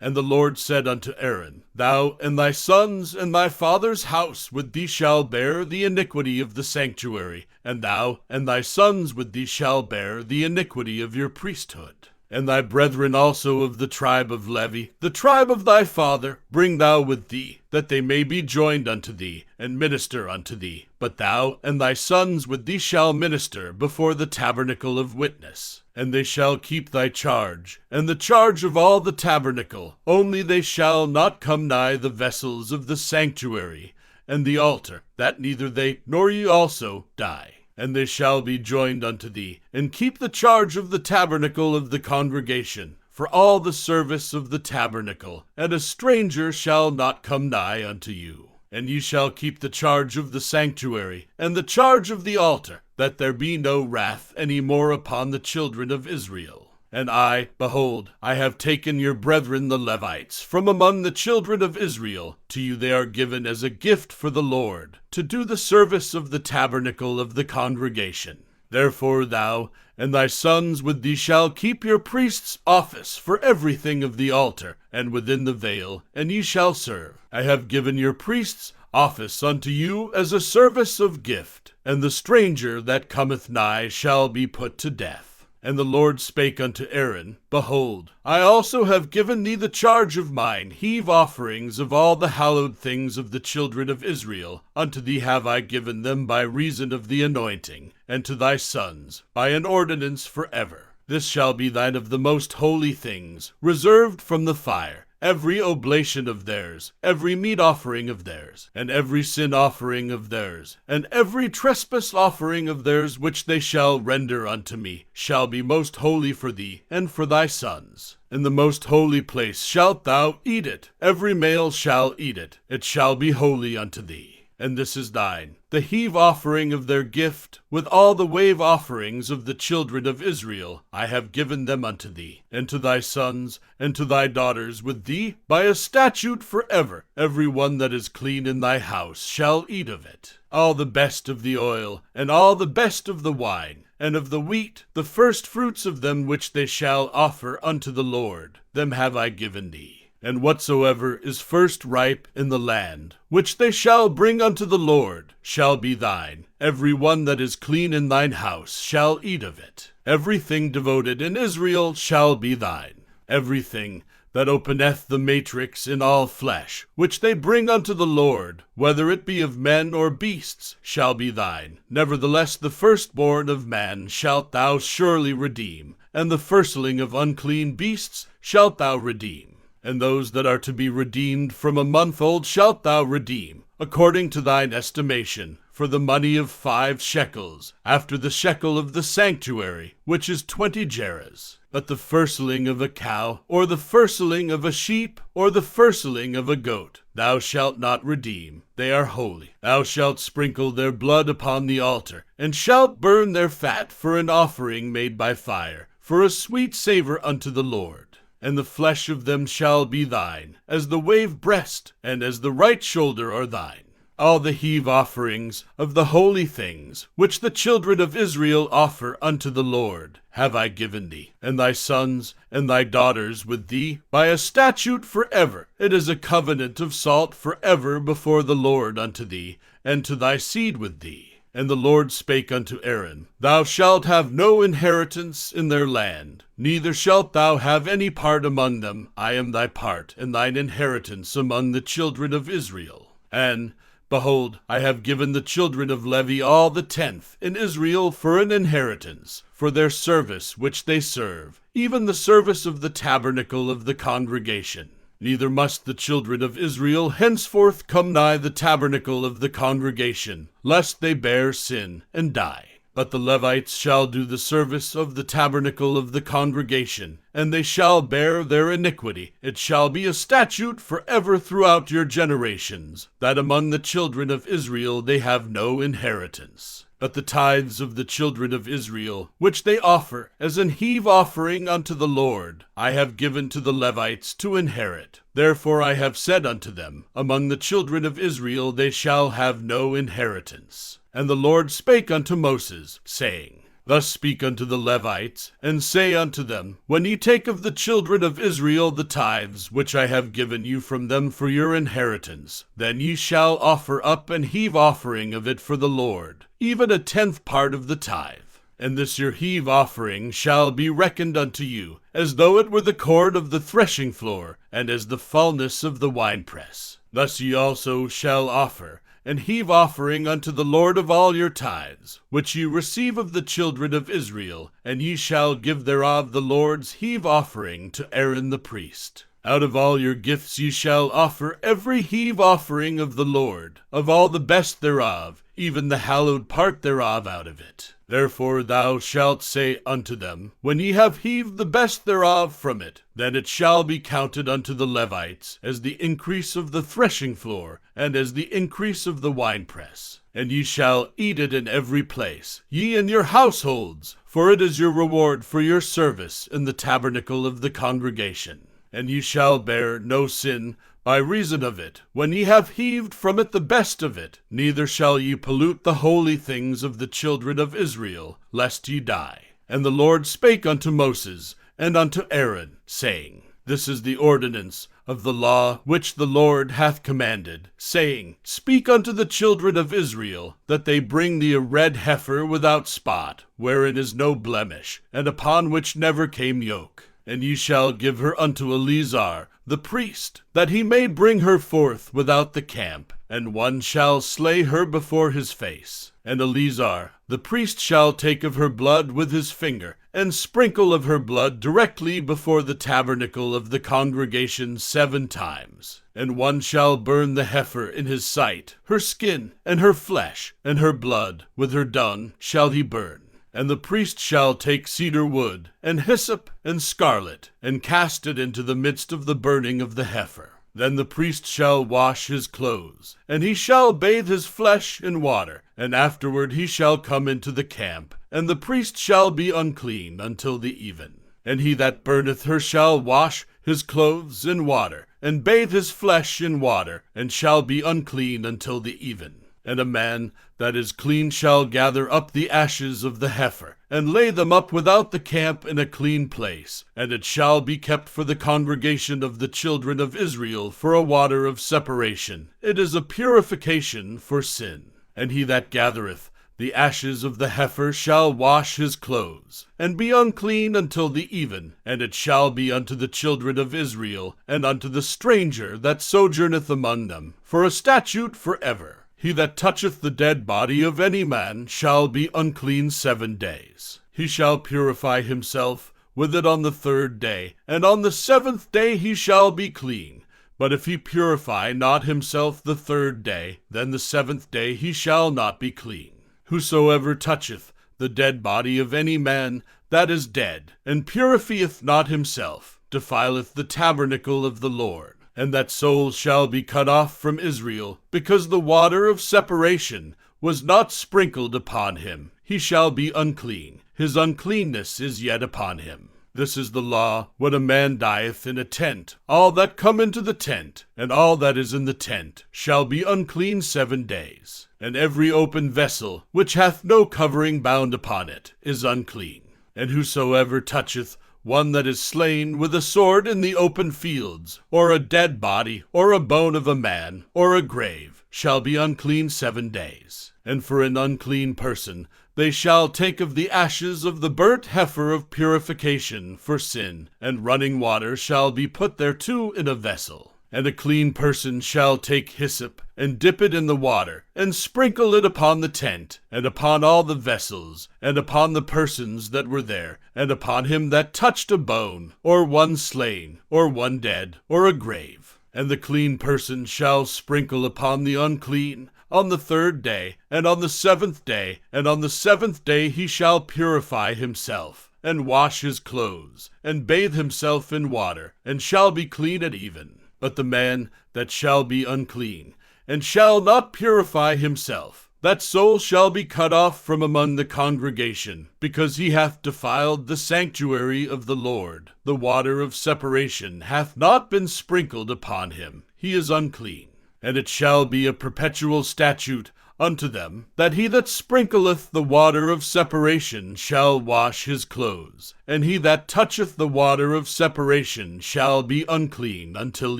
And the Lord said unto Aaron, Thou and thy sons and thy father's house with thee shall bear the iniquity of the sanctuary, and thou and thy sons with thee shall bear the iniquity of your priesthood. And thy brethren also of the tribe of Levi, the tribe of thy father, bring thou with thee, that they may be joined unto thee, and minister unto thee. But thou and thy sons with thee shall minister before the tabernacle of witness. And they shall keep thy charge, and the charge of all the tabernacle, only they shall not come nigh the vessels of the sanctuary, and the altar, that neither they nor ye also die. And they shall be joined unto thee, and keep the charge of the tabernacle of the congregation, for all the service of the tabernacle, and a stranger shall not come nigh unto you. And ye shall keep the charge of the sanctuary, and the charge of the altar, that there be no wrath any more upon the children of Israel. And I, behold, I have taken your brethren the Levites from among the children of Israel. To you they are given as a gift for the Lord, to do the service of the tabernacle of the congregation. Therefore thou and thy sons with thee shall keep your priest's office for everything of the altar, and within the veil, and ye shall serve. I have given your priest's office unto you as a service of gift, and the stranger that cometh nigh shall be put to death. And the Lord spake unto Aaron, Behold, I also have given thee the charge of mine heave offerings of all the hallowed things of the children of Israel. Unto thee have I given them by reason of the anointing, and to thy sons by an ordinance forever. This shall be thine of the most holy things, reserved from the fire. Every oblation of theirs, every meat offering of theirs, and every sin offering of theirs, and every trespass offering of theirs which they shall render unto me, shall be most holy for thee and for thy sons. In the most holy place shalt thou eat it. Every male shall eat it. It shall be holy unto thee. And this is thine, the heave offering of their gift, with all the wave offerings of the children of Israel. I have given them unto thee, and to thy sons, and to thy daughters with thee, by a statute forever. Every one that is clean in thy house shall eat of it. All the best of the oil, and all the best of the wine, and of the wheat, the first fruits of them which they shall offer unto the Lord, them have I given thee. And whatsoever is first ripe in the land, which they shall bring unto the Lord, shall be thine. Every one that is clean in thine house shall eat of it. Everything devoted in Israel shall be thine. Everything that openeth the matrix in all flesh, which they bring unto the Lord, whether it be of men or beasts, shall be thine. Nevertheless the firstborn of man shalt thou surely redeem, and the firstling of unclean beasts shalt thou redeem. And those that are to be redeemed from a month old shalt thou redeem, according to thine estimation, for the money of 5 shekels, after the shekel of the sanctuary, which is 20 gerahs. But the firstling of a cow, or the firstling of a sheep, or the firstling of a goat, thou shalt not redeem. They are holy. Thou shalt sprinkle their blood upon the altar, and shalt burn their fat for an offering made by fire, for a sweet savor unto the Lord. And the flesh of them shall be thine, as the wave breast, and as the right shoulder are thine. All the heave offerings of the holy things, which the children of Israel offer unto the Lord, have I given thee, and thy sons and thy daughters with thee, by a statute forever. It is a covenant of salt forever before the Lord unto thee, and to thy seed with thee. And the Lord spake unto Aaron, Thou shalt have no inheritance in their land, neither shalt thou have any part among them. I am thy part, and thine inheritance among the children of Israel. And, behold, I have given the children of Levi all the 10th in Israel for an inheritance, for their service which they serve, even the service of the tabernacle of the congregation. Neither must the children of Israel henceforth come nigh the tabernacle of the congregation, lest they bear sin and die. But the Levites shall do the service of the tabernacle of the congregation, and they shall bear their iniquity. It shall be a statute forever throughout your generations, that among the children of Israel they have no inheritance. But the tithes of the children of Israel, which they offer as an heave offering unto the Lord, I have given to the Levites to inherit. Therefore I have said unto them, Among the children of Israel they shall have no inheritance. And the Lord spake unto Moses, saying, Thus speak unto the Levites, and say unto them, When ye take of the children of Israel the tithes, which I have given you from them for your inheritance, then ye shall offer up and heave offering of it for the Lord, even a 10th part of the tithe. And this your heave offering shall be reckoned unto you, as though it were the cord of the threshing floor, and as the fulness of the winepress. Thus ye also shall offer, and heave offering unto the Lord of all your tithes, which ye receive of the children of Israel, and ye shall give thereof the Lord's heave offering to Aaron the priest. Out of all your gifts ye shall offer every heave offering of the Lord, of all the best thereof, even the hallowed part thereof out of it. Therefore thou shalt say unto them, When ye have heaved the best thereof from it, then it shall be counted unto the Levites as the increase of the threshing floor, and as the increase of the winepress. And ye shall eat it in every place, ye and your households, for it is your reward for your service in the tabernacle of the congregation. And ye shall bear no sin by reason of it, when ye have heaved from it the best of it, neither shall ye pollute the holy things of the children of Israel, lest ye die. And the Lord spake unto Moses and unto Aaron, saying, This is the ordinance of the law which the Lord hath commanded, saying, Speak unto the children of Israel, that they bring thee a red heifer without spot, wherein is no blemish, and upon which never came yoke. And ye shall give her unto Eleazar the priest, that he may bring her forth without the camp, and one shall slay her before his face. And Eleazar the priest shall take of her blood with his finger, and sprinkle of her blood directly before the tabernacle of the congregation 7 times. And one shall burn the heifer in his sight, her skin, and her flesh, and her blood, with her dung shall he burn. And the priest shall take cedar wood, and hyssop, and scarlet, and cast it into the midst of the burning of the heifer. Then the priest shall wash his clothes, and he shall bathe his flesh in water, and afterward he shall come into the camp, and the priest shall be unclean until the even. And he that burneth her shall wash his clothes in water, and bathe his flesh in water, and shall be unclean until the even. And a man that is clean shall gather up the ashes of the heifer, and lay them up without the camp in a clean place, and it shall be kept for the congregation of the children of Israel for a water of separation. It is a purification for sin. And he that gathereth the ashes of the heifer shall wash his clothes, and be unclean until the even, and it shall be unto the children of Israel, and unto the stranger that sojourneth among them, for a statute forever. He that toucheth the dead body of any man shall be unclean 7 days. He shall purify himself with it on the 3rd day, and on the 7th day he shall be clean. But if he purify not himself the 3rd day, then the 7th day he shall not be clean. Whosoever toucheth the dead body of any man that is dead, and purifieth not himself, defileth the tabernacle of the Lord. And that soul shall be cut off from Israel, because the water of separation was not sprinkled upon him. He shall be unclean. His uncleanness is yet upon him. This is the law when a man dieth in a tent. All that come into the tent, and all that is in the tent, shall be unclean 7 days. And every open vessel, which hath no covering bound upon it, is unclean. And whosoever toucheth one that is slain with a sword in the open fields, or a dead body, or a bone of a man, or a grave, shall be unclean 7 days. And for an unclean person they shall take of the ashes of the burnt heifer of purification for sin, and running water shall be put thereto in a vessel. And a clean person shall take hyssop, and dip it in the water, and sprinkle it upon the tent, and upon all the vessels, and upon the persons that were there, and upon him that touched a bone, or one slain, or one dead, or a grave. And the clean person shall sprinkle upon the unclean on the 3rd day, and on the 7th day, and on the 7th day he shall purify himself, and wash his clothes, and bathe himself in water, and shall be clean at even. But the man that shall be unclean, and shall not purify himself, that soul shall be cut off from among the congregation, because he hath defiled the sanctuary of the Lord. The water of separation hath not been sprinkled upon him. He is unclean. And it shall be a perpetual statute unto them, that he that sprinkleth the water of separation shall wash his clothes, and he that toucheth the water of separation shall be unclean until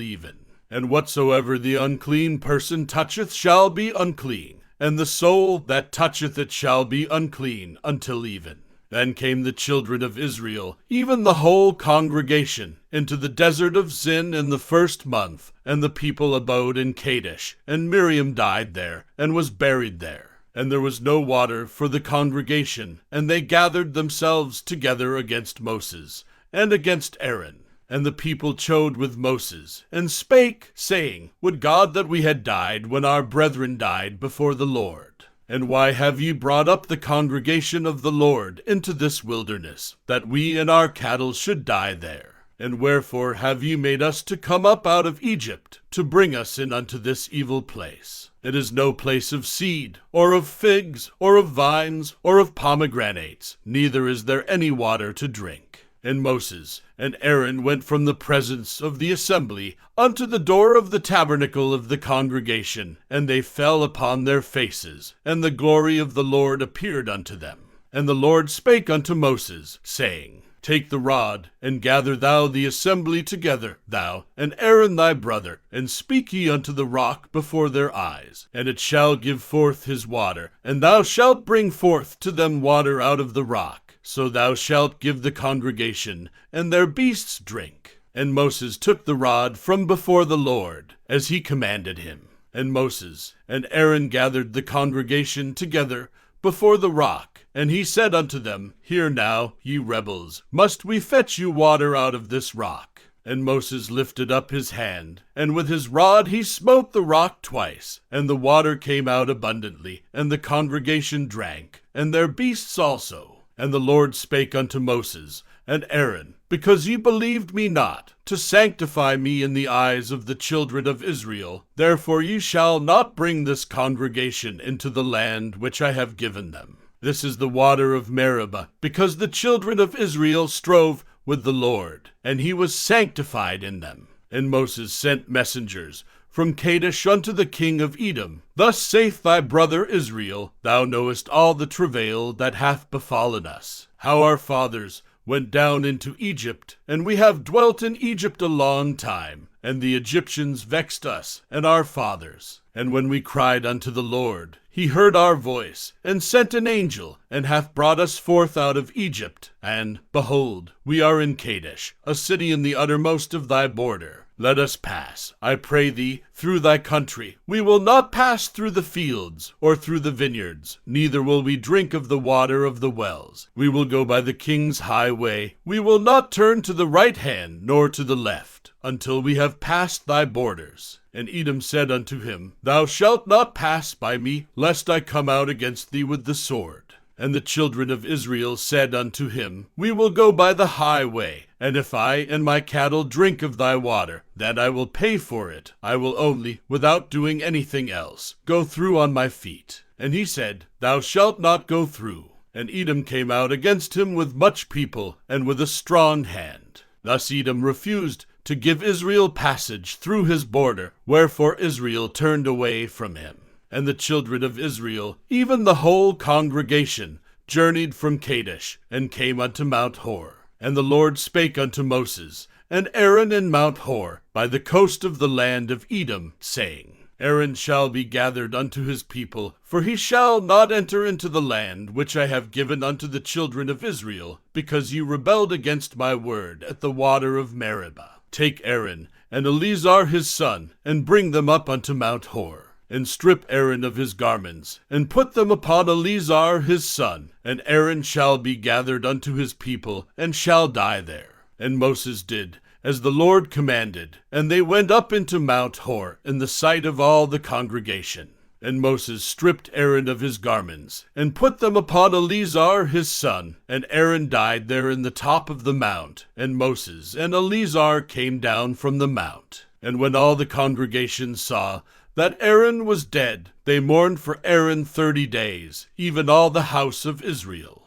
even. And whatsoever the unclean person toucheth shall be unclean, and the soul that toucheth it shall be unclean until even. Then came the children of Israel, even the whole congregation, into the desert of Zin in the 1st month, and the people abode in Kadesh, and Miriam died there, and was buried there. And there was no water for the congregation, and they gathered themselves together against Moses, and against Aaron. And the people chode with Moses, and spake, saying, Would God that we had died when our brethren died before the Lord. And why have ye brought up the congregation of the Lord into this wilderness, that we and our cattle should die there? And wherefore have ye made us to come up out of Egypt, to bring us in unto this evil place? It is no place of seed, or of figs, or of vines, or of pomegranates, neither is there any water to drink. And Moses and Aaron went from the presence of the assembly unto the door of the tabernacle of the congregation, and they fell upon their faces, and the glory of the Lord appeared unto them. And the Lord spake unto Moses, saying, Take the rod, and gather thou the assembly together, thou and Aaron thy brother, and speak ye unto the rock before their eyes, and it shall give forth his water, and thou shalt bring forth to them water out of the rock. So thou shalt give the congregation and their beasts drink. And Moses took the rod from before the Lord, as he commanded him. And Moses and Aaron gathered the congregation together before the rock. And he said unto them, Hear now, ye rebels, must we fetch you water out of this rock? And Moses lifted up his hand, and with his rod he smote the rock twice, and the water came out abundantly, and the congregation drank, and their beasts also. And the Lord spake unto Moses and Aaron, Because ye believed me not, to sanctify me in the eyes of the children of Israel, therefore ye shall not bring this congregation into the land which I have given them. This is the water of Meribah, because the children of Israel strove with the Lord, and he was sanctified in them. And Moses sent messengers from Kadesh unto the king of Edom. Thus saith thy brother Israel, Thou knowest all the travail that hath befallen us, how our fathers went down into Egypt, and we have dwelt in Egypt a long time, and the Egyptians vexed us and our fathers. And when we cried unto the Lord, he heard our voice, and sent an angel, and hath brought us forth out of Egypt. And, behold, we are in Kadesh, a city in the uttermost of thy border. Let us pass, I pray thee, through thy country. We will not pass through the fields, or through the vineyards, neither will we drink of the water of the wells. We will go by the king's highway. We will not turn to the right hand, nor to the left, until we have passed thy borders. And Edom said unto him, Thou shalt not pass by me, lest I come out against thee with the sword. And the children of Israel said unto him, We will go by the highway, and if I and my cattle drink of thy water, then I will pay for it. I will only, without doing anything else, go through on my feet. And he said, Thou shalt not go through. And Edom came out against him with much people, and with a strong hand. Thus Edom refused to give Israel passage through his border, wherefore Israel turned away from him. And the children of Israel, even the whole congregation, journeyed from Kadesh, and came unto Mount Hor. And the Lord spake unto Moses and Aaron in Mount Hor, by the coast of the land of Edom, saying, Aaron shall be gathered unto his people, for he shall not enter into the land which I have given unto the children of Israel, because ye rebelled against my word at the water of Meribah. Take Aaron and Eleazar his son, and bring them up unto Mount Hor. And strip Aaron of his garments, and put them upon Eleazar his son, and Aaron shall be gathered unto his people, and shall die there. And Moses did as the Lord commanded, and they went up into Mount Hor in the sight of all the congregation. And Moses stripped Aaron of his garments, and put them upon Eleazar his son, and Aaron died there in the top of the mount, and Moses and Eleazar came down from the mount. And when all the congregation saw that Aaron was dead, they mourned for Aaron 30 days, even all the house of Israel.